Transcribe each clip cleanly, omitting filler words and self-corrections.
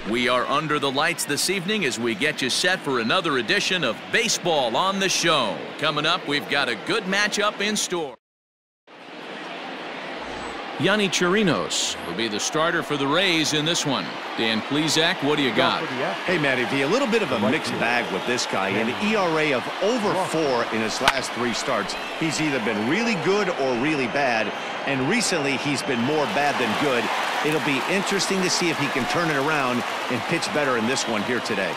We are under the lights this evening as we get you set for another edition of Baseball on the Show. Coming up, we've got a good matchup in store. Yonny Chirinos will be the starter for the Rays in this one. Dan Plesac, what do you got? Hey, Matty V, a little bit of a mixed bag with this guy. An ERA of over 4 in his last 3 starts. He's either been really good or really bad, and recently he's been more bad than good. It'll be interesting to see if he can turn it around and pitch better in this one here today.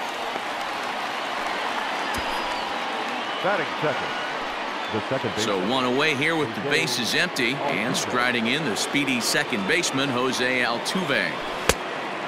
Batting second. So one away here with the bases empty, and striding in the speedy second baseman Jose Altuve.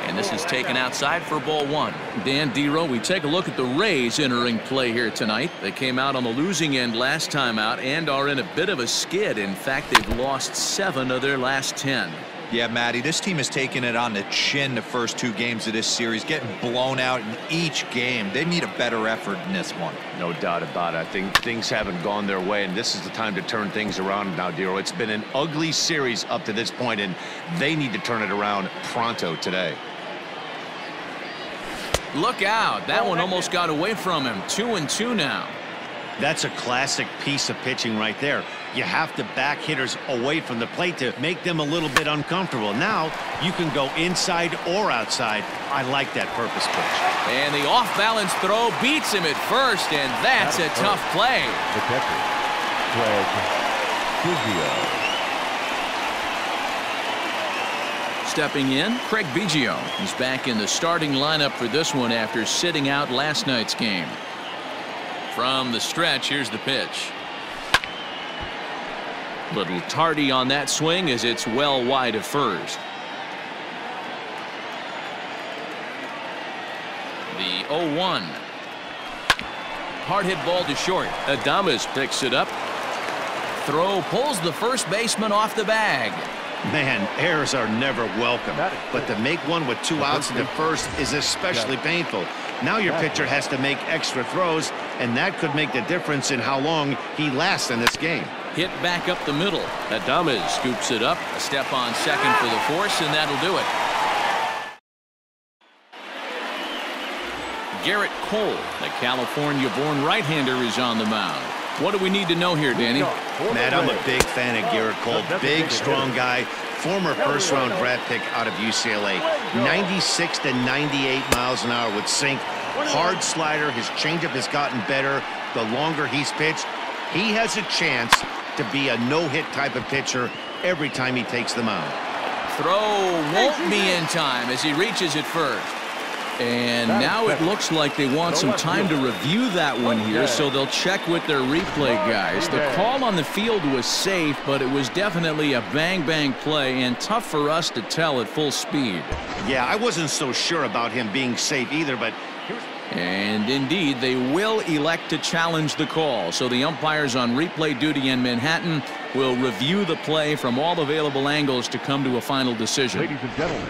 And this is taken outside for ball 1. Dan Dero, we take a look at the Rays entering play here tonight. They came out on the losing end last time out and are in a bit of a skid. In fact, they've lost 7 of their last 10. Yeah, Matty, this team has taken it on the chin the first 2 games of this series, getting blown out in each game. They need a better effort in this one. No doubt about it. I think things haven't gone their way, and this is the time to turn things around now, Dero. It's been an ugly series up to this point, and they need to turn it around pronto today. Look out. That one almost got away from him. 2-2 now. That's a classic piece of pitching right there. You have to back hitters away from the plate to make them a little bit uncomfortable. Now you can go inside or outside. I like that purpose pitch. And the off-balance throw beats him at first, and that's a tough play. The catcher, Craig Biggio. Stepping in, Craig Biggio. He's back in the starting lineup for this one after sitting out last night's game. From the stretch, here's the pitch. Little tardy on that swing as it's well wide of first. The 0-1. Hard hit ball to short. Adames picks it up. Throw pulls the first baseman off the bag. Man, errors are never welcome, but to make one with 2 outs into first is especially painful. Now your pitcher has to make extra throws, and that could make the difference in how long he lasts in this game. Hit back up the middle. Adames scoops it up. A step on second for the force, and that'll do it. Garrett Cole, the California-born right-hander, is on the mound. What do we need to know here, Danny? Matt, I'm a big fan of Garrett Cole. Big, strong guy. Former first-round draft pick out of UCLA. 96 to 98 miles an hour with sink. Hard slider. His changeup has gotten better the longer he's pitched. He has a chance to be a no-hit type of pitcher every time he takes the mound. Throw won't be in time as he reaches it first. And now it looks like they want some time to review that one here, so they'll check with their replay guys. The call on the field was safe, but it was definitely a bang-bang play and tough for us to tell at full speed. Yeah, I wasn't so sure about him being safe either, but... And indeed, they will elect to challenge the call. So the umpires on replay duty in Manhattan will review the play from all available angles to come to a final decision. Ladies and gentlemen.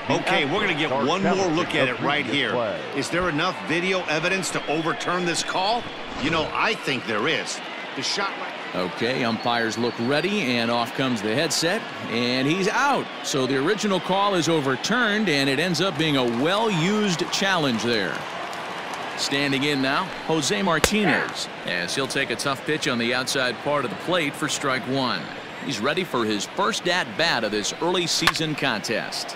Okay, we're going to get one more look at it right here. Is there enough video evidence to overturn this call? You know, I think there is. The shot right... Okay, umpires look ready, and off comes the headset, and he's out. So the original call is overturned, and it ends up being a well-used challenge there. Standing in now, Jose Martinez, as he'll take a tough pitch on the outside part of the plate for strike 1. He's ready for his first at-bat of this early season contest.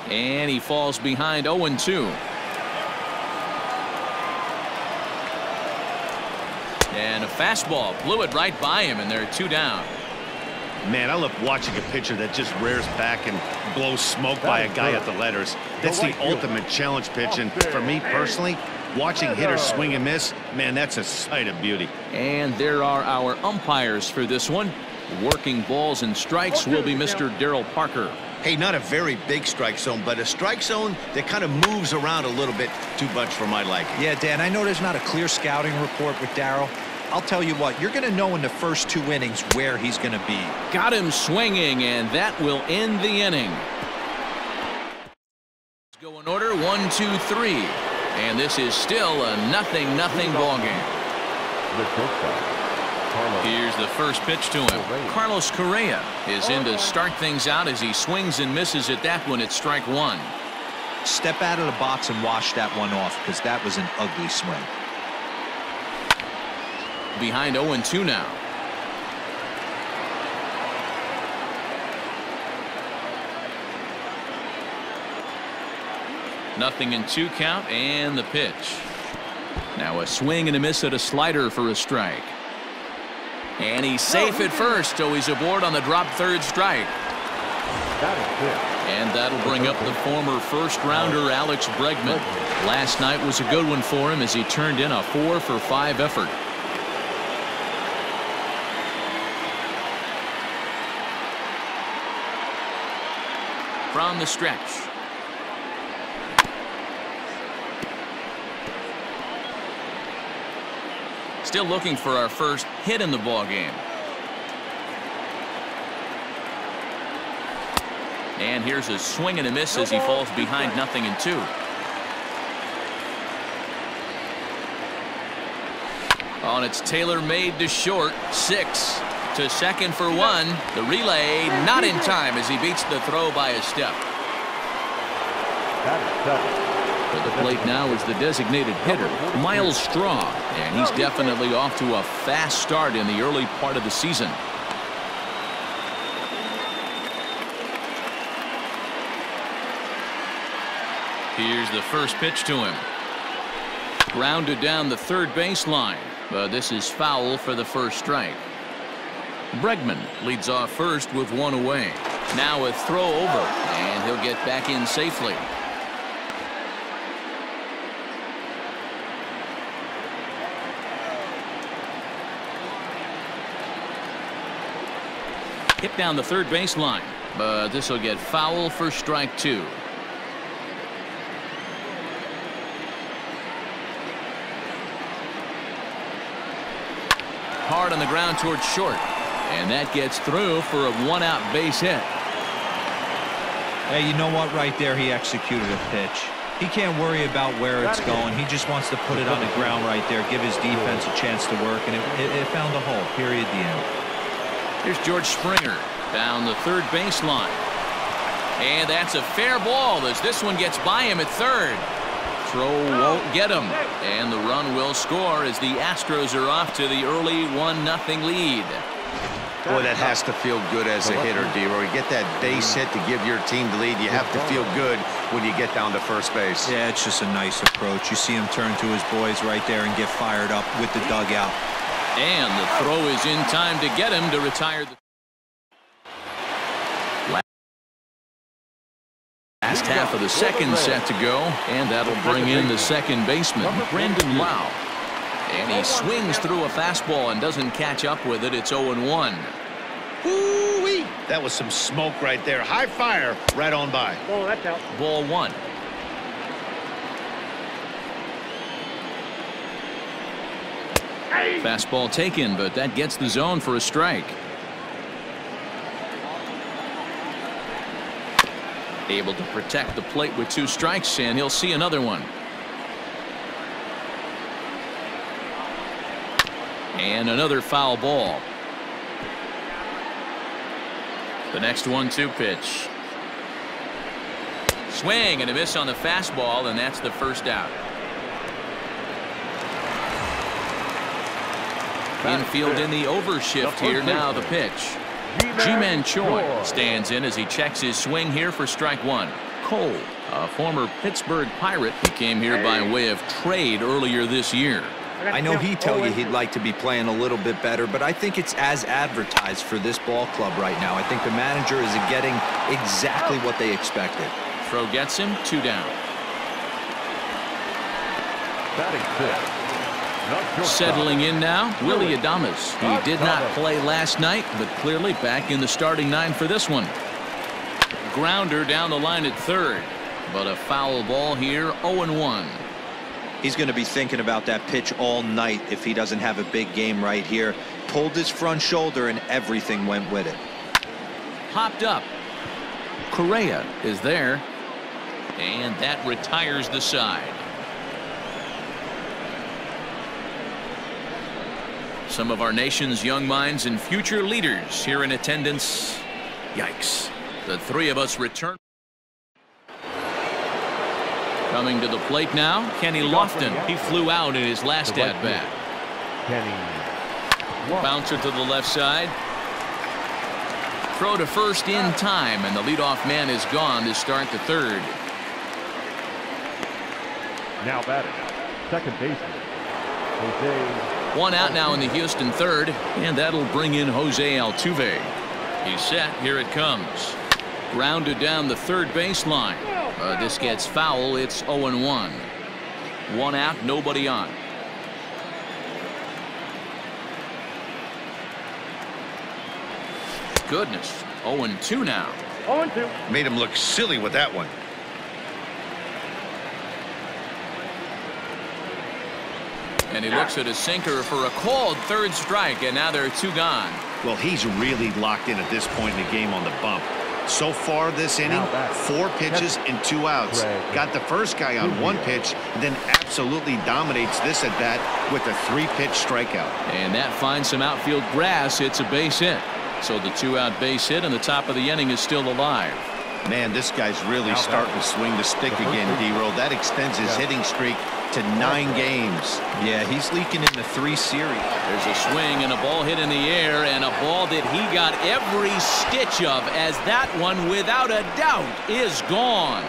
And he falls behind 0-2. And a fastball blew it right by him, and they're 2 down. Man, I love watching a pitcher that just rears back and blows smoke by a guy at the letters. That's the ultimate challenge pitch, and for me personally, watching hitters swing and miss, man, that's a sight of beauty. And there are our umpires for this one. Working balls and strikes will be Mr. Darryl Parker. Hey, not a very big strike zone, but a strike zone that kind of moves around a little bit too much for my liking. Yeah, Dan, I know there's not a clear scouting report with Darryl. I'll tell you what, you're going to know in the first 2 innings where he's going to be. Got him swinging, and that will end the inning. Let's go in order, 1, 2, 3. And this is still a 0-0 ball game. Here's the first pitch to him. Carlos Correa is in to start things out as he swings and misses at that one at strike 1. Step out of the box and wash that one off, because that was an ugly swing. Behind 0-2 now. Nothing in 2 count, and the pitch. Now a swing and a miss at a slider for a strike. And he's safe at first, so he's aboard on the drop third strike. And that'll bring up the former first-rounder Alex Bregman. Last night was a good one for him as he turned in a 4-for-5 effort. From the stretch. Still looking for our first hit in the ball game. And here's a swing and a miss as he falls behind 0-2. On it's Taylor made to short. 6 to second for 1. The relay not in time as he beats the throw by a step. At the plate now is the designated hitter, Miles Straw, and he's definitely off to a fast start in the early part of the season. Here's the first pitch to him. Grounded down the third baseline, but this is foul for the first strike. Bregman leads off first with 1 away. Now a throw over, and he'll get back in safely. Hit down the third baseline, but this will get foul for strike 2. Hard on the ground towards short, and that gets through for a 1-out base hit. Hey, you know what? Right there, he executed a pitch. He can't worry about where it's going. He just wants to put it on the ground right there, give his defense a chance to work, and it found a hole. Period. The end. Here's George Springer down the third baseline. And that's a fair ball as this one gets by him at third. Throw won't get him. And the run will score as the Astros are off to the early 1-0 lead. Boy, that has to feel good as a hitter, D-Roy. You get that base hit to give your team the lead. You have to feel good when you get down to first base. Yeah, it's just a nice approach. You see him turn to his boys right there and get fired up with the dugout. And the throw is in time to get him to retire. Last half of the second set to go, and that'll bring in the second baseman, Brandon Lau. And he swings through a fastball and doesn't catch up with it. It's 0-1. Woo-wee! That was some smoke right there. High fire right on by. Oh, that's out. Ball 1. Fastball taken, but that gets the zone for a strike. Able to protect the plate with 2 strikes, and he'll see another one. And another foul ball. The next 1-2 pitch. Swing and a miss on the fastball, and that's the first out. Infield in the overshift here. Now the pitch. Ji-Man Choi stands in as he checks his swing here for strike 1. Cole, a former Pittsburgh Pirate, he came here by way of trade earlier this year. I know he'd tell you he'd like to be playing a little bit better, but I think it's as advertised for this ball club right now. I think the manager is getting exactly what they expected. Throw gets him, 2 down. Settling in now, Willie Adames. He did not play last night, but clearly back in the starting 9 for this one. Grounder down the line at third, but a foul ball here, 0-1. He's going to be thinking about that pitch all night if he doesn't have a big game right here. Pulled his front shoulder and everything went with it. Hopped up. Correa is there, and that retires the side. Some of our nation's young minds and future leaders here in attendance. Yikes. The 3 of us return. Coming to the plate now, Kenny Lofton. He flew out in his last at-bat. Bouncer to the left side. Throw to first in time, and the leadoff man is gone to start the third. Now batting, second baseman, Jose. One out now in the Houston third, and that'll bring in Jose Altuve. He's set. Here it comes. Grounded down the third baseline. This gets foul. It's 0-1. One out, nobody on. Goodness. 0-2 now. 0-2. Made him look silly with that one. And he looks at a sinker for a called third strike, and now there are two gone. Well, he's really locked in at this point in the game on the bump. So far this inning, 4 pitches and 2 outs. Got the first guy on 1 pitch, and then absolutely dominates this at bat with a 3-pitch strikeout. And that finds some outfield grass. It's a base hit. So the 2-out base hit, and the top of the inning is still alive. Man, this guy's really starting to swing the stick again, D-Roll. That extends his hitting streak to 9 games. Yeah, he's leaking in the 3 series. There's a swing and a ball hit in the air, and a ball that he got every stitch of, as that one, without a doubt, is gone.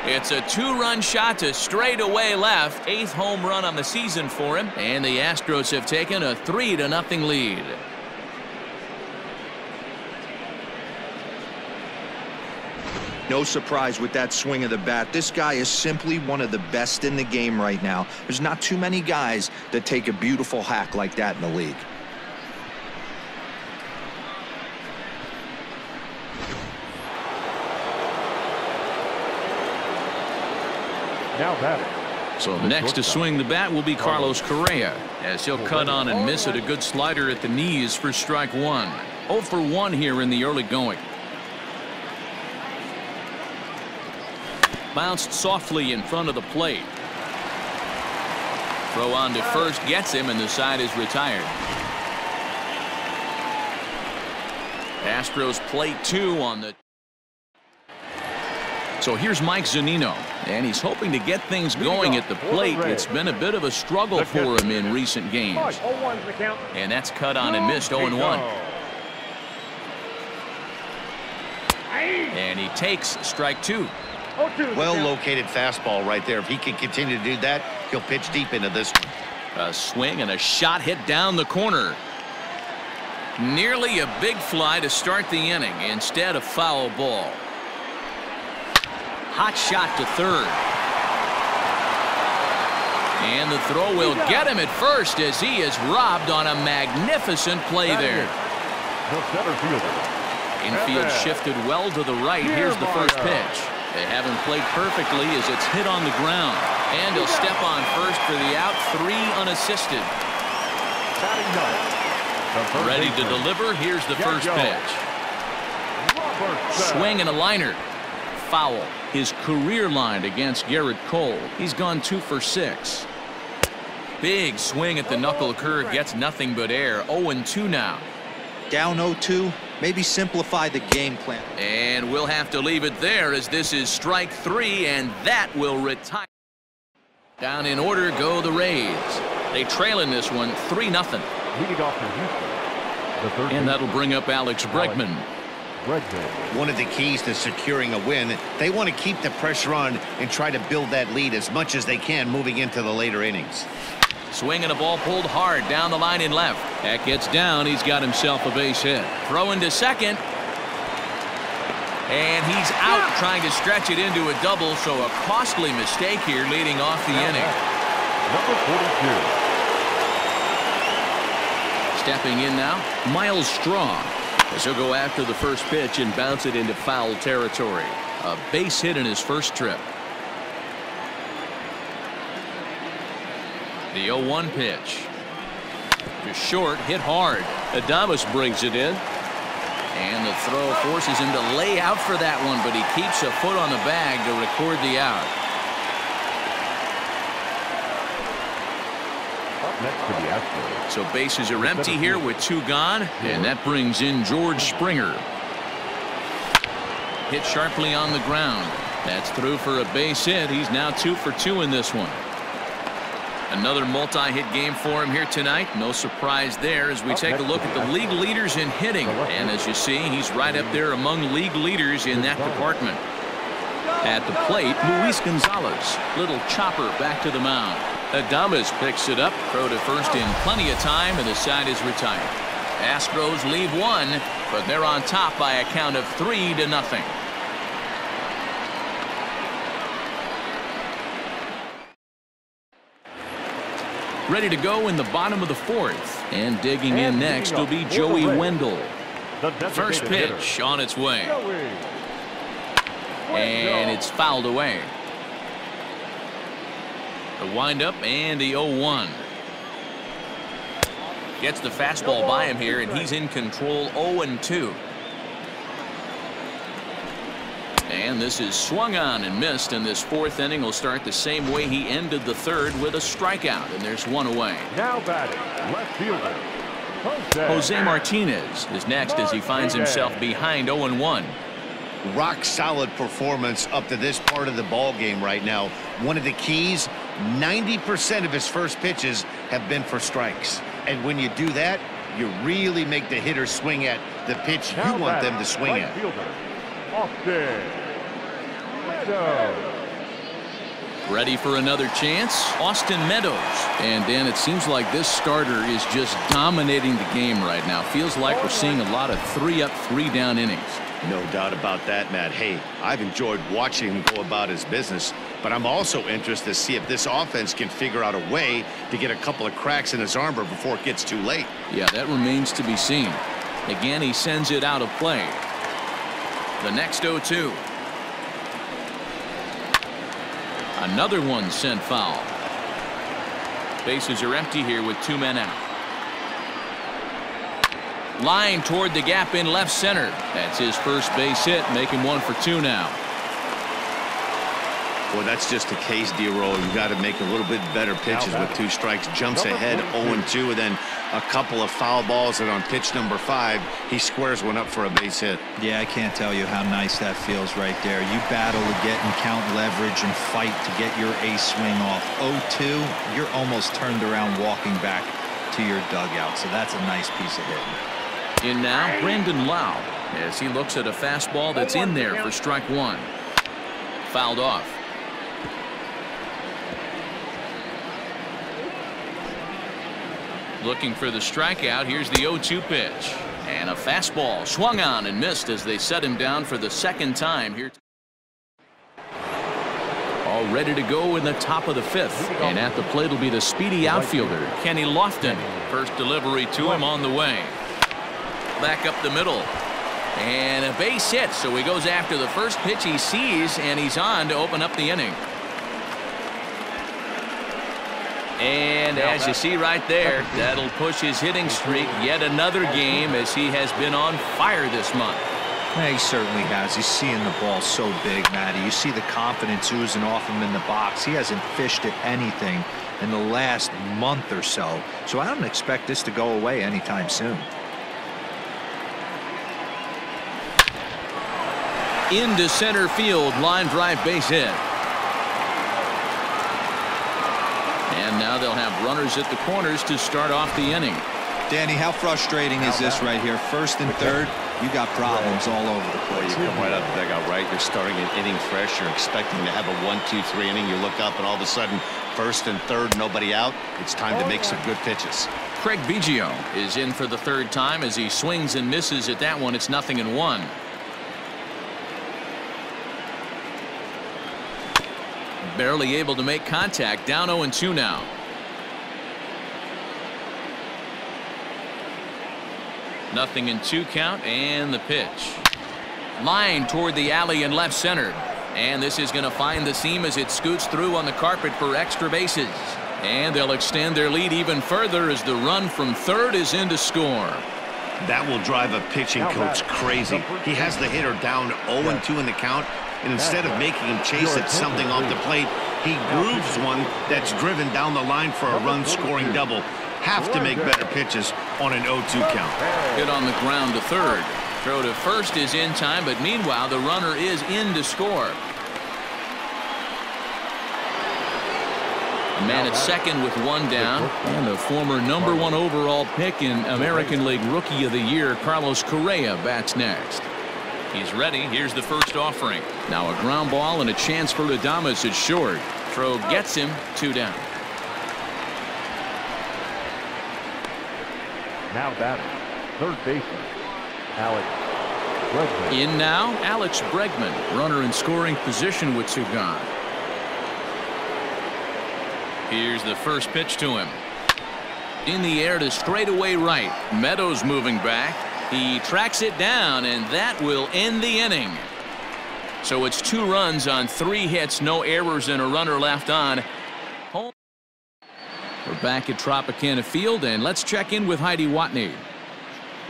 It's a 2-run shot to straightaway left. 8th home run on the season for him, and the Astros have taken a 3-0 lead. No surprise with that swing of the bat. This guy is simply one of the best in the game right now. There's not too many guys that take a beautiful hack like that in the league. Now batting. So next to swing the bat will be Carlos Correa, as he'll cut on and miss it. A good slider at the knees for strike 1. 0 for 1 here in the early going. Bounced softly in front of the plate. Throw on to first gets him, and the side is retired. Astros plate 2 on the. So here's Mike Zunino, and he's hoping to get things going at the plate. It's been a bit of a struggle for him in recent games. And that's cut on and missed. 0-1. And he takes strike 2. Well-located fastball right there. If he can continue to do that, he'll pitch deep into this one. A swing and a shot hit down the corner. Nearly a big fly to start the inning. Instead, a foul ball. Hot shot to third. And the throw will get him at first, as he is robbed on a magnificent play there. The center fielder. Infield shifted well to the right. Here's the first pitch. They have him played perfectly as it's hit on the ground. And he'll step on first for the out. 3 unassisted. Ready to deliver. Here's the first pitch. Swing and a liner. Foul. His career line against Garrett Cole. He's gone 2 for 6. Big swing at the knuckle curve. Gets nothing but air. 0-2 now. Down 0-2. Maybe simplify the game plan. And we'll have to leave it there, as this is strike 3, and that will retire. Down in order go the Rays. They trail in this one 3-0. Leading off for Houston. And that'll bring up Alex Bregman. One of the keys to securing a win, they want to keep the pressure on and try to build that lead as much as they can moving into the later innings. Swing and a ball pulled hard down the line in left. That gets down. He's got himself a base hit. Throw into second. And he's out, trying to stretch it into a double, so a costly mistake here leading off the inning. Number 42. Stepping in now, Miles Straw, as he'll go after the first pitch and bounce it into foul territory. A base hit in his first trip. The 0-1 pitch. Just short, hit hard. Adames brings it in. And the throw forces him to lay out for that one, but he keeps a foot on the bag to record the out. Up next to the Astros. So bases are empty here with 2 gone, and that brings in George Springer. hit sharply on the ground. That's through for a base hit. He's now 2 for 2 in this one. Another multi-hit game for him here tonight. No surprise there as we take a look at the league leaders in hitting. And as you see, he's right up there among league leaders in that department. At the plate, Luis Gonzalez. Little chopper back to the mound. Adames picks it up. Throw to first in plenty of time, and the side is retired. Astros leave one, but they're on top by a count of 3-0. Ready to go in the bottom of the 4th. And digging in next will be Joey Wendell. First pitch on its way. And it's fouled away. The windup and the 0-1. Gets the fastball by him here, and he's in control. 0-2. And this is swung on and missed, and this 4th inning will start the same way he ended the 3rd with a strikeout, and there's one away. Now batting, left fielder Jose Martinez is next as he finds himself behind 0-1. Rock solid performance up to this part of the ball game right now. One of the keys, 90% of his first pitches have been for strikes. And when you do that, you really make the hitter swing at the pitch you want them to swing at. Ready for another chance? Austin Meadows. And Dan, it seems like this starter is just dominating the game right now. Feels like we're seeing a lot of 3-up, 3-down innings. No doubt about that, Matt. Hey, I've enjoyed watching him go about his business, but I'm also interested to see if this offense can figure out a way to get a couple of cracks in his armor before it gets too late. Yeah, that remains to be seen. Again, he sends it out of play. The next 0-2. Another one sent foul. Bases are empty here with 2 men out. Line toward the gap in left center. That's his first base hit, making 1 for 2 now. Well, that's just a case, D-Roll. You got to make a little bit better pitches with 2 strikes. Jumps ahead 0-2, and then a couple of foul balls, and on pitch number 5, he squares one up for a base hit. Yeah, I can't tell you how nice that feels right there. You battle to get and count leverage and fight to get your ace swing off. 0-2, you're almost turned around walking back to your dugout, so that's a nice piece of hitting. In now, Brandon Lau, as he looks at a fastball that's in there for strike 1. Fouled off. Looking for the strikeout. Here's the 0-2 pitch. And a fastball swung on and missed as they set him down for the 2nd time here. All ready to go in the top of the 5th. And at the plate will be the speedy outfielder, Kenny Lofton. First delivery to him on the way. Back up the middle. And a base hit. So he goes after the first pitch he sees, and he's on to open up the inning. And as you see right there, that'll push his hitting streak yet another game as he has been on fire this month. Yeah, he certainly has. He's seeing the ball so big, Matty. You see the confidence oozing off him in the box. He hasn't fished at anything in the last month or so. So I don't expect this to go away anytime soon. Into center field, line drive base hit. And now they'll have runners at the corners to start off the inning. Danny, how frustrating is this right here? 1st and 3rd, you got problems all over the place. You come right out the dugout, right? You're starting an inning fresh. You're expecting to have a 1-2-3 inning. You look up, and all of a sudden, 1st and 3rd, nobody out. It's time to make some good pitches. Craig Biggio is in for the 3rd time as he swings and misses at that one. It's 0-1. Barely able to make contact. Down 0-2 now. Nothing in 2 count, and the pitch. Line toward the alley in left center. And this is going to find the seam as it scoots through on the carpet for extra bases. And they'll extend their lead even further as the run from 3rd is in to score. That will drive a pitching coach crazy. He has the hitter down 0-2 in the count, and instead of making him chase at something off the plate, he grooves one that's driven down the line for a run-scoring double. Have to make better pitches on an 0-2 count. Hit on the ground to 3rd. Throw to first is in time, but meanwhile the runner is in to score. A man at second with one down, and the former #1 overall pick in American League Rookie of the Year, Carlos Correa, bats next. He's ready. Here's the first offering. Now a ground ball and a chance for Adames at short. Throw gets him, 2 down. Now batting, third baseman, Alex Bregman. In now, Alex Bregman, runner in scoring position with 2 gone. Here's the first pitch to him. In the air to straightaway right. Meadows moving back. He tracks it down, and that will end the inning. So it's 2 runs on 3 hits, no errors, and a runner left on. Home. We're back at Tropicana Field, and let's check in with Heidi Watney.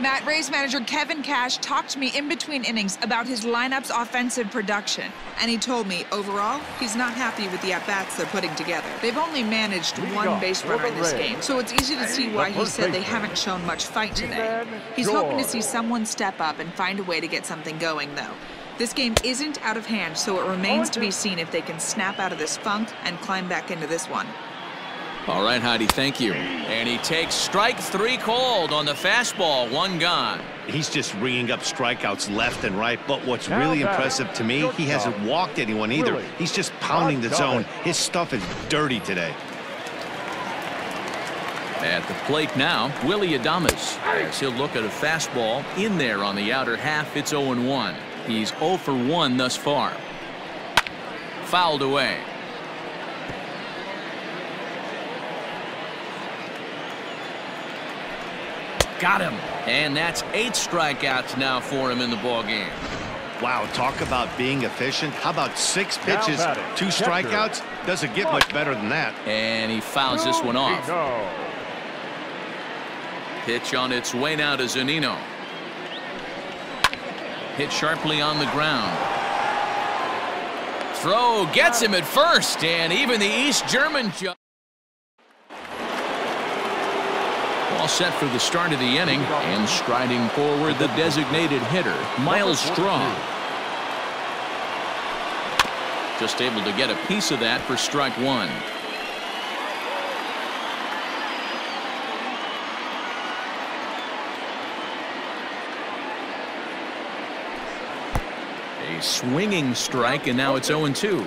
Matt, Rays manager Kevin Cash talked to me in between innings about his lineup's offensive production. And he told me, overall, he's not happy with the at-bats they're putting together. They've only managed 1 base runner in this game, so it's easy to see why he said they haven't shown much fight today. He's hoping to see someone step up and find a way to get something going, though. This game isn't out of hand, so it remains to be seen if they can snap out of this funk and climb back into this one. All right, Heidi, thank you. And he takes strike 3 called on the fastball, 1 gone. He's just ringing up strikeouts left and right, but what's really impressive to me, he hasn't walked anyone either. He's just pounding the zone. His stuff is dirty today. At the plate now, Willie Adames, as he'll look at a fastball in there on the outer half. It's 0-1. He's 0 for 1 thus far. Fouled away. Got him. And that's 8 strikeouts now for him in the ball game. Wow, talk about being efficient. How about 6 pitches, 2 strikeouts? Doesn't get much better than that. And he fouls this one off. Pitch on its way now to Zunino. Hit sharply on the ground. Throw gets him at first, and even the East German judge. All set for the start of the inning, and striding forward the designated hitter, Miles Straw. Just able to get a piece of that for strike 1. A swinging strike, and now it's 0-2.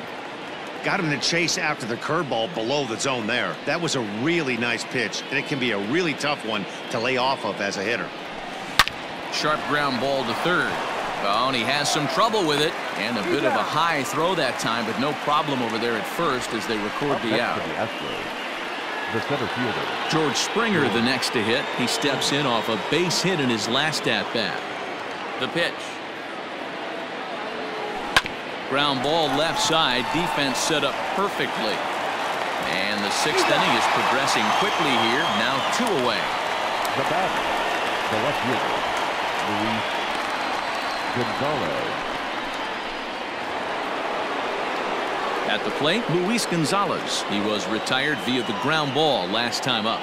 Got him to chase after the curveball below the zone there. That was a really nice pitch, and it can be a really tough one to lay off of as a hitter. Sharp ground ball to third. Oh, and he has some trouble with it, and a bit of a high throw that time, but no problem over there at first as they record the out. The center fielder, George Springer, the next to hit. He steps in off a base hit in his last at bat. The pitch. Ground ball left side. Defense set up perfectly. And the 6th inning is progressing quickly here. Now 2 away. the batter, the left fielder, Luis Gonzalez. At the plate, Luis Gonzalez. He was retired via the ground ball last time up.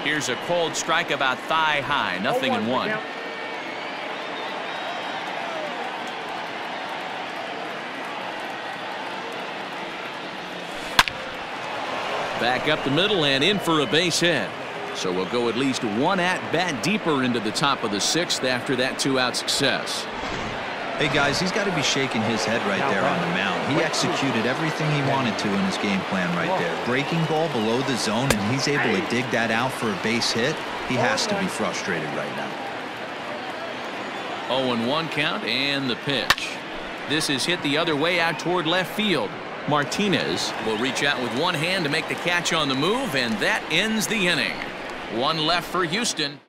Here's a cold strike about thigh high. Nothing in 1. Back up the middle and in for a base hit. So we'll go at least 1 at-bat deeper into the top of the 6th after that 2-out success. Hey guys, he's got to be shaking his head right there on the mound. He executed everything he wanted to in his game plan right there. Breaking ball below the zone, and he's able to dig that out for a base hit. He has to be frustrated right now. 0-1 count and the pitch. This is hit the other way out toward left field. Martinez will reach out with one hand to make the catch on the move, and that ends the inning. 1 left for Houston.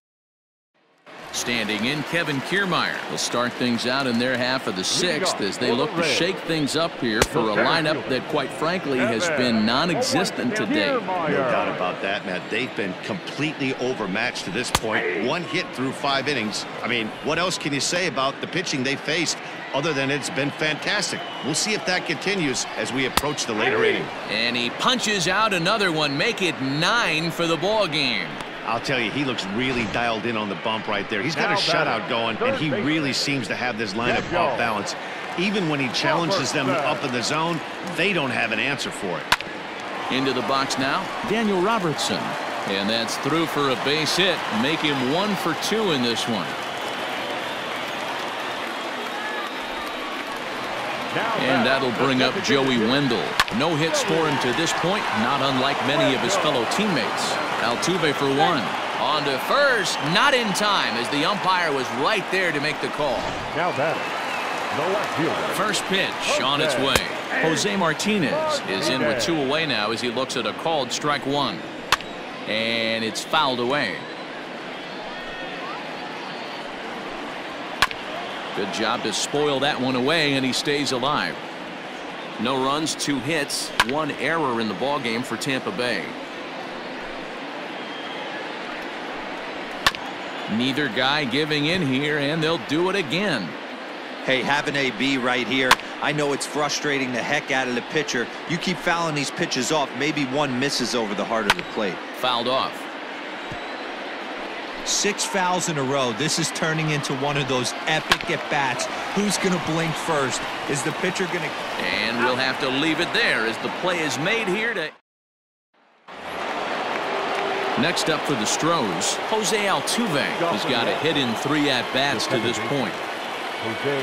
Standing in, Kevin Kiermaier will start things out in their half of the 6th as they look to shake things up here for a lineup that, quite frankly, has been non-existent today. No doubt about that, Matt. They've been completely overmatched to this point. 1 hit through 5 innings. I mean, what else can you say about the pitching they faced other than it's been fantastic? We'll see if that continues as we approach the later inning. And he punches out another one. Make it 9 for the ball game. I'll tell you, he looks really dialed in on the bump right there. He's got a shutout going, and he really seems to have this lineup off balance. Even when he challenges them up in the zone, they don't have an answer for it. Into the box now, Daniel Robertson. And that's through for a base hit. Make him 1 for 2 in this one. And that'll bring up Joey Wendell. No hits for him to this point, not unlike many of his fellow teammates. Altuve for 1. On to first, not in time, as the umpire was right there to make the call. Now batting, the left fielder. First pitch on its way. Jose Martinez is in with 2 away now as he looks at a called strike 1. And it's fouled away. Good job to spoil that one away, and he stays alive. No runs, 2 hits, 1 error in the ballgame for Tampa Bay. Neither guy giving in here, and they'll do it again. Hey, have an AB right here. I know it's frustrating the heck out of the pitcher. You keep fouling these pitches off, maybe one misses over the heart of the plate. Fouled off. 6 fouls in a row. This is turning into one of those epic at-bats. Who's going to blink first? Is the pitcher going to... And we'll have to leave it there as the play is made here to... Next up for the Astros, Jose Altuve has got a hit in 3 at-bats to this point. Jose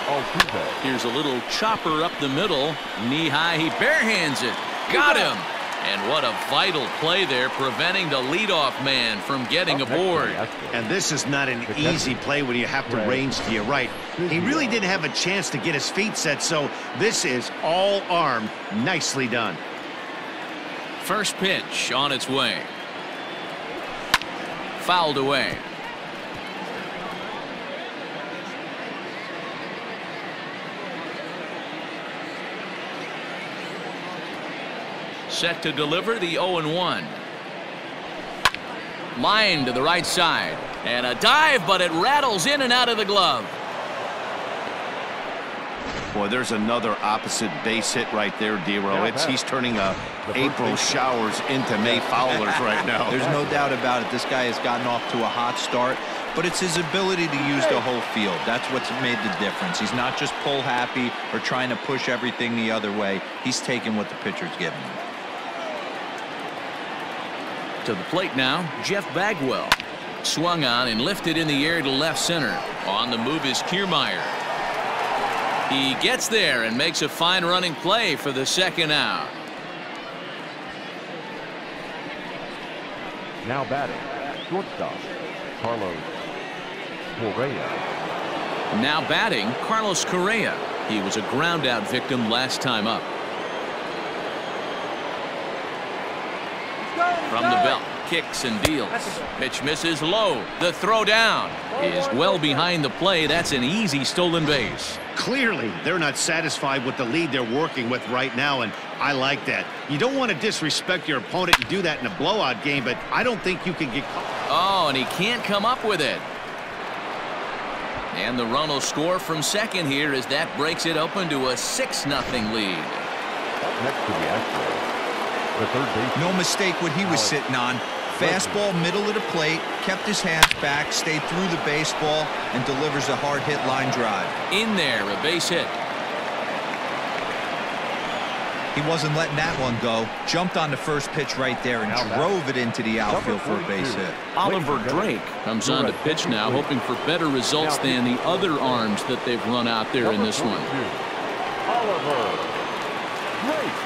Altuve. Here's a little chopper up the middle. Knee-high, he barehands it. Got him. And what a vital play there, preventing the leadoff man from getting aboard. And this is not an easy play when you have to range to your right. He really didn't have a chance to get his feet set, so this is all arm. Nicely done. First pitch on its way. Fouled away. Set to deliver the 0-1. Line to the right side. And a dive, but it rattles in and out of the glove. Boy, there's another opposite base hit right there, Dero. He's turning April showers into May foulers right now. There's no doubt about it. This guy has gotten off to a hot start, but it's his ability to use the whole field. That's what's made the difference. He's not just pull happy or trying to push everything the other way. He's taking what the pitcher's giving him. To the plate now, Jeff Bagwell. Swung on and lifted in the air to left center. On the move is Kiermaier. He gets there and makes a fine running play for the second out. Now batting, shortstop, Carlos Correa. Now batting, Carlos Correa. He was a ground out victim last time up. From the belt, kicks and deals. Pitch misses low. The throw down is well behind the play. That's an easy stolen base. Clearly, they're not satisfied with the lead they're working with right now, and I like that. You don't want to disrespect your opponent and do that in a blowout game, but I don't think you can get caught. Oh, and he can't come up with it. And the run will score from second here as that breaks it open to a 6-0 lead. Next to the Astros, the third base. No mistake what he was sitting on. Fastball middle of the plate, kept his hands back, stayed through the baseball, and delivers a hard hit line drive. In there, a base hit. He wasn't letting that one go. Jumped on the first pitch right there and drove it into the outfield for a base hit. Oliver Drake comes on to pitch now, hoping for better results than the other arms that they've run out there in this one.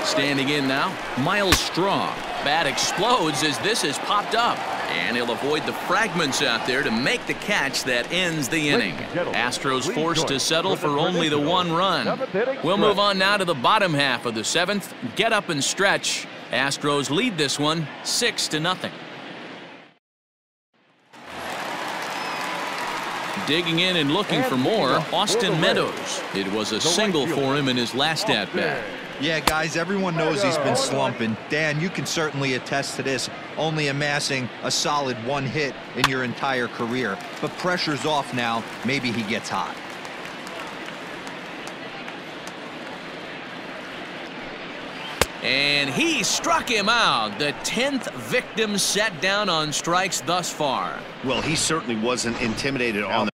Standing in now, Miles Straw. Bat explodes as this has popped up. And he'll avoid the fragments out there to make the catch that ends the inning. Astros forced to settle for only the 1 run. We'll move on now to the bottom half of the 7th. Get up and stretch. Astros lead this one 6-0. Digging in and looking for more, Austin Meadows. It was a single for him in his last at-bat. Yeah, guys, everyone knows he's been slumping. Dan, you can certainly attest to this, only amassing a solid 1 hit in your entire career. But pressure's off now. Maybe he gets hot. And he struck him out. The 10th victim set down on strikes thus far. Well, he certainly wasn't intimidated on the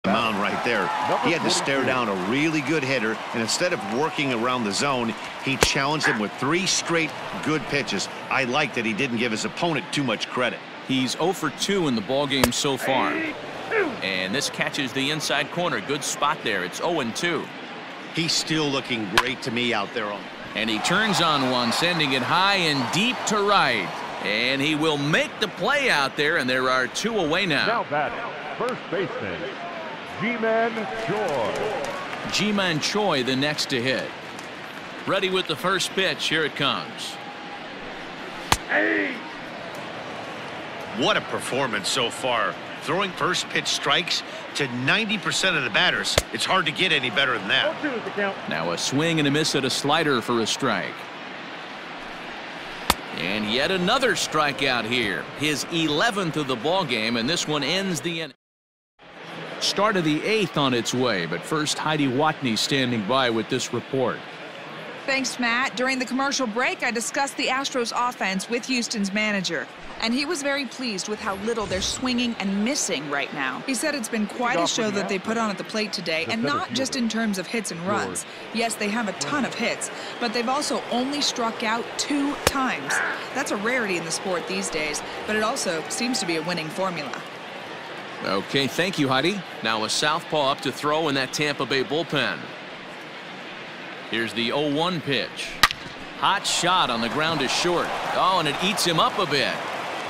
mound right there. He had to stare down a really good hitter, and instead of working around the zone, he challenged him with 3 straight good pitches. I like that he didn't give his opponent too much credit. He's 0 for 2 in the ballgame so far. And this catches the inside corner. Good spot there. It's 0-2. He's still looking great to me out there. And he turns on one, sending it high and deep to right. And he will make the play out there, and there are 2 away now. Now batting, first baseman, G-Man Choi. G-Man Choi the next to hit. Ready with the first pitch. Here it comes. What a performance so far. Throwing first pitch strikes to 90% of the batters. It's hard to get any better than that. Now a swing and a miss at a slider for a strike. And yet another strikeout here. His 11th of the ball game, and this one ends the inning. Start of the 8th on its way, but first Heidi Watney standing by with this report. Thanks, Matt. During the commercial break, I discussed the Astros offense with Houston's manager, and he was very pleased with how little they're swinging and missing right now. He said it's been quite a show that they put on at the plate today, and not just in terms of hits and runs. Yes, they have a ton of hits, but they've also only struck out 2 times. That's a rarity in the sport these days, but it also seems to be a winning formula. Okay, thank you, Heidi. Now a southpaw up to throw in that Tampa Bay bullpen. Here's the 0-1 pitch. Hot shot on the ground is short. Oh, and it eats him up a bit.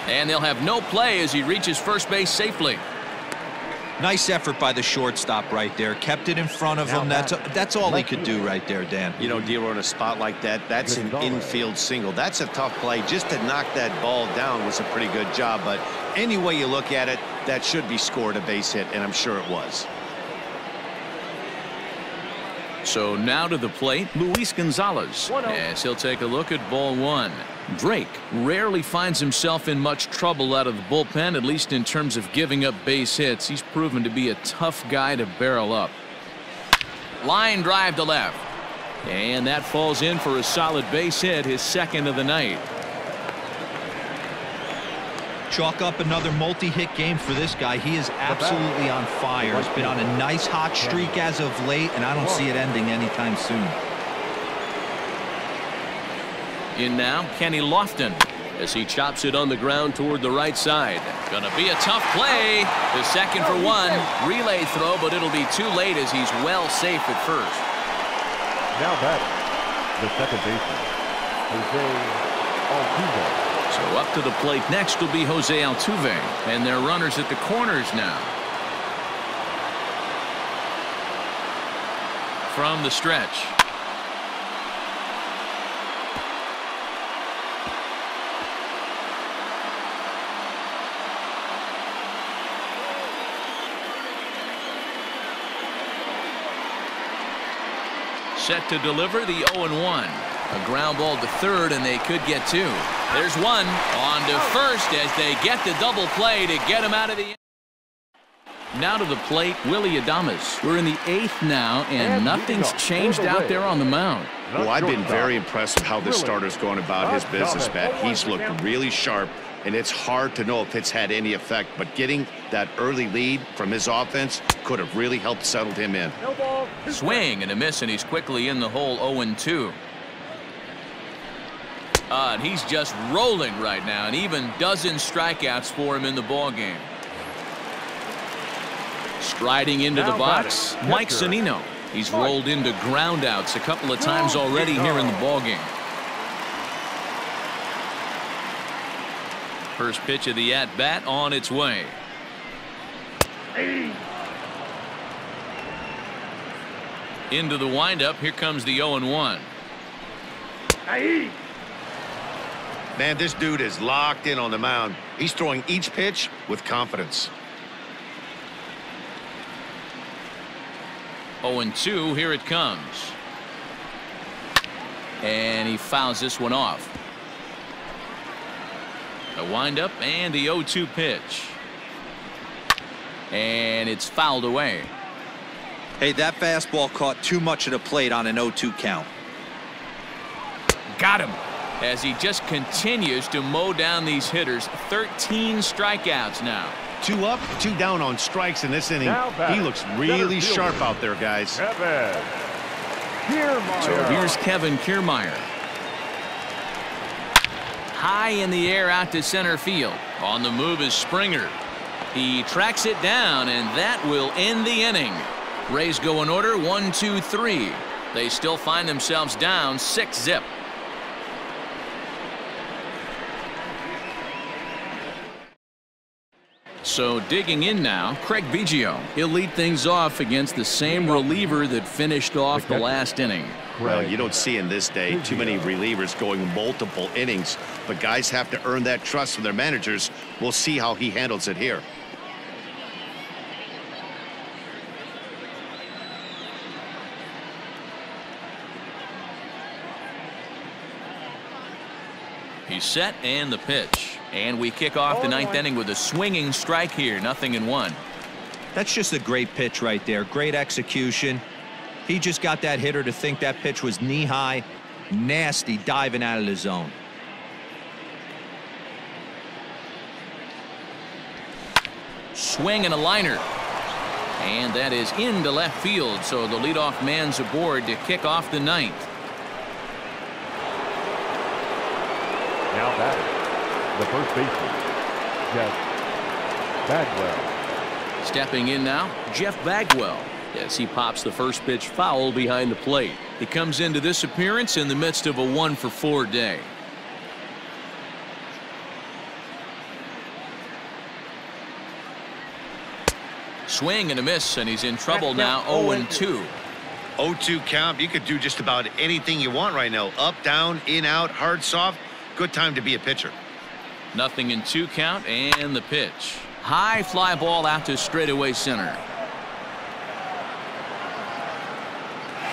And they'll have no play as he reaches first base safely. Nice effort by the shortstop right there. Kept it in front of him. That's all he could do right there, Dan. You know, Dero, in a spot like that, that's an infield single. That's a tough play. Just to knock that ball down was a pretty good job. But any way you look at it, that should be scored a base hit, and I'm sure it was. So now to the plate, Luis Gonzalez. Yes, he'll take a look at ball 1. Drake rarely finds himself in much trouble out of the bullpen, at least in terms of giving up base hits. He's proven to be a tough guy to barrel up. Line drive to left. And that falls in for a solid base hit, his 2nd of the night. Chalk up another multi-hit game for this guy. He is absolutely on fire. He's been on a nice hot streak as of late, and I don't see it ending anytime soon. In now, Kenny Lofton as he chops it on the ground toward the right side. Gonna be a tough play. The 2nd for 1. Relay throw, but it'll be too late as he's well safe at first. Now batting, the second baseman, Jose Altuve. So up to the plate next will be Jose Altuve, and they're runners at the corners now. From the stretch. Set to deliver the 0-1. A ground ball to third, and they could get 2. There's one on to first as they get the double play to get him out of the. Now to the plate, Willie Adames. We're in the 8th now, and nothing's changed out there on the mound. Well, I've been very impressed with how this starter's going about his business, Matt. He's looked really sharp, and it's hard to know if it's had any effect, but getting that early lead from his offense could have really helped settle him in. Swing and a miss, and he's quickly in the hole. 0-2. And he's just rolling right now, and even dozen strikeouts for him in the ballgame. Striding into the box, Mike Zunino. He's rolled into groundouts a couple of times already here in the ballgame. First pitch of the at-bat on its way. Into the windup. Here comes the 0-1. Man, this dude is locked in on the mound. He's throwing each pitch with confidence. 0-2. Here it comes. And he fouls this one off. The windup and the 0-2 pitch. And it's fouled away. Hey, that fastball caught too much of the plate on an 0-2 count. Got him. As he just continues to mow down these hitters. 13 strikeouts now. 2 up, 2 down on strikes in this inning. He looks really sharp out there, guys. So here's Kevin Kiermaier. High in the air out to center field. On the move is Springer. He tracks it down, and that will end the inning. Rays go in order 1, 2, 3. They still find themselves down 6-zip. So digging in now, Craig Biggio. He'll lead things off against the same reliever that finished off the last inning. Well, you don't see in this day too many relievers going multiple innings, but guys have to earn that trust from their managers. We'll see how he handles it here. He's set, and the pitch. And we kick off the 9th inning with a swinging strike here. 0-1. That's just a great pitch right there. Great execution. He just got that hitter to think that pitch was knee-high. Nasty diving out of the zone. Swing and a liner. And that is into left field. So the leadoff man's aboard to kick off the 9th. Now batting, the first baseman, Jeff Bagwell. Stepping in now, Jeff Bagwell, as he pops the first pitch foul behind the plate. He comes into this appearance in the midst of a 1-for-4 day. Swing and a miss, and he's in trouble now. 0-2. 0-2 count. You could do just about anything you want right now. Up, down, in, out, hard, soft. Good time to be a pitcher. 0-2 count, and the pitch. High fly ball out to straightaway center.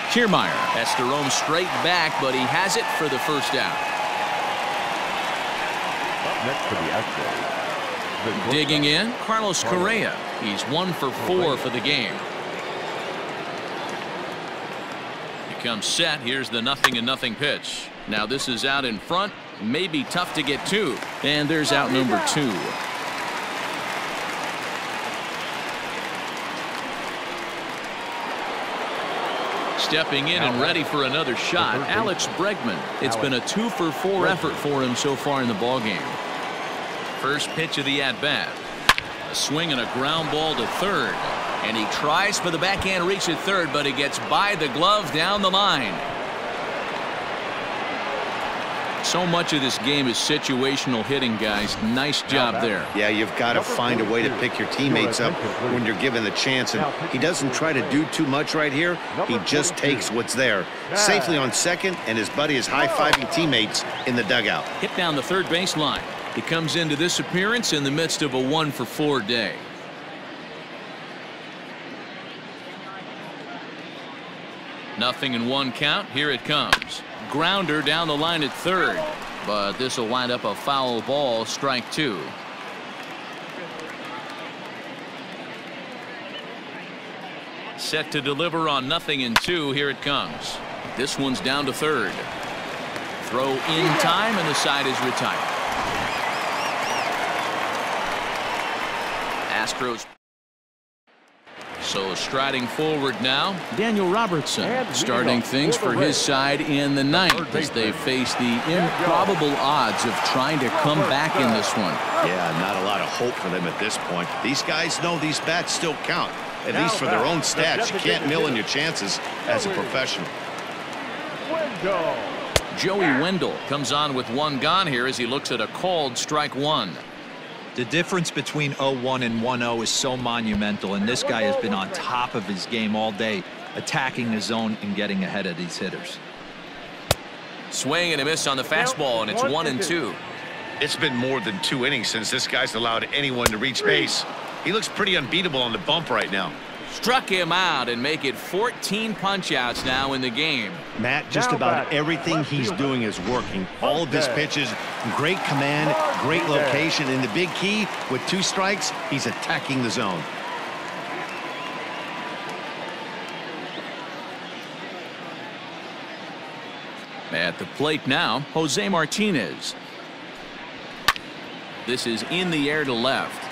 Kiermaier has to roam straight back, but he has it for the first out. Next for the Astros. Digging in, Carlos Correa. He's 1-for-4 for the game. He comes set. Here's the 0-0 pitch. Now this is out in front. May be tough to get to. And there's out number 2. Stepping in and ready for another shot, Alex Bregman. It's been a 2-for-4 effort for him so far in the ballgame. First pitch of the at-bat. A swing and a ground ball to third. And he tries for the backhand reach at third, but he gets by the glove down the line. So much of this game is situational hitting, guys. Nice job there. Yeah, you've got to find a way to pick your teammates up when you're given the chance. And he doesn't try to do too much right here. He just takes what's there. Safely on second, and his buddy is high-fiving teammates in the dugout. Hit down the third baseline. He comes into this appearance in the midst of a 1-for-4 day. Nothing in 1 count. Here it comes. Grounder down the line at third, but this will wind up a foul ball. Strike 2. Set to deliver on 0-2. Here it comes. This one's down to third. Throw in time, and the side is retired. Astros. So striding forward now, Daniel Robertson starting things for his side in the 9th as they face the improbable odds of trying to come back in this one. Yeah, not a lot of hope for them at this point. These guys know these bats still count, at least for their own stats. You can't mill in your chances as a professional. Joey Wendell comes on with 1 gone here as he looks at a called strike 1. The difference between 0-1 and 1-0 is so monumental, and this guy has been on top of his game all day, attacking the zone and getting ahead of these hitters. Swing and a miss on the fastball, and it's 1-2. It's been more than 2 innings since this guy's allowed anyone to reach base. He looks pretty unbeatable on the bump right now. Struck him out and make it 14 punch-outs now in the game. Matt, just about everything he's doing is working. All of his pitches, great command, great location, and the big key, with 2 strikes, he's attacking the zone. At the plate now, Jose Martinez. This is in the air to left.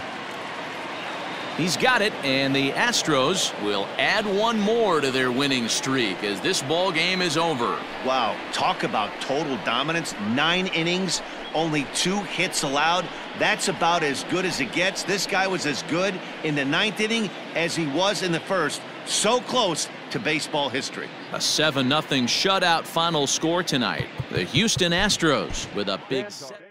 He's got it, and the Astros will add one more to their winning streak as this ball game is over. Wow, talk about total dominance. 9 innings, only 2 hits allowed. That's about as good as it gets. This guy was as good in the 9th inning as he was in the 1st. So close to baseball history. A 7-0 shutout final score tonight. The Houston Astros with a big set.